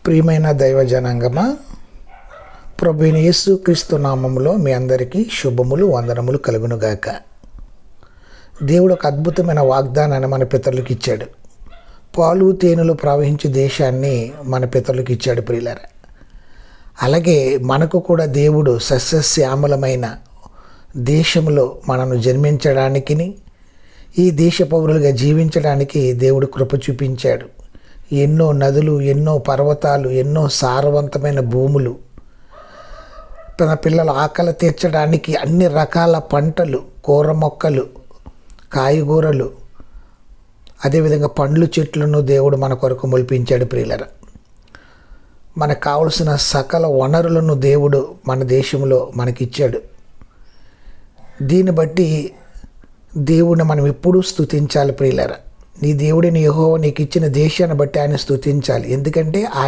ప్రియమైన దైవ జనాంగమా, ప్రభువైన యేసు క్రీస్తు నామములో మీ అందరికీ శుభములు వందనములు కలుగునుగాక. దేవుడు ఒక అద్భుతమైన వాగ్దానాన్ని మన పితరులకు ఇచ్చాడు. పాలు తేనెలు ప్రవహించే దేశాన్ని మన పితరులకు ఇచ్చాడు ప్రియులారా. అలాగే మనకు కూడా దేవుడు సస్యశ్యామలమైన దేశంలో మనను జన్మించడానికి, ఈ దేశ పౌరులుగా జీవించడానికి దేవుడు కృప చూపించాడు. ఎన్నో నదులు, ఎన్నో పర్వతాలు, ఎన్నో సారవంతమైన భూములు, తన పిల్లల ఆకలి తీర్చడానికి అన్ని రకాల పంటలు, కూర మొక్కలు, కాయగూరలు, అదేవిధంగా పండ్లు చెట్లను దేవుడు మన కొరకు మొలిపించాడు ప్రియులరా. మనకు కావలసిన సకల వనరులను దేవుడు మన దేశంలో మనకిచ్చాడు. దీన్ని బట్టి దేవుడిని మనం ఎప్పుడూ స్తుతించాలి ప్రియులరా. నీ దేవుడిని యెహోవా నీకు ఇచ్చిన దేశాన్ని బట్టి ఆయన స్తుతించాలి. ఎందుకంటే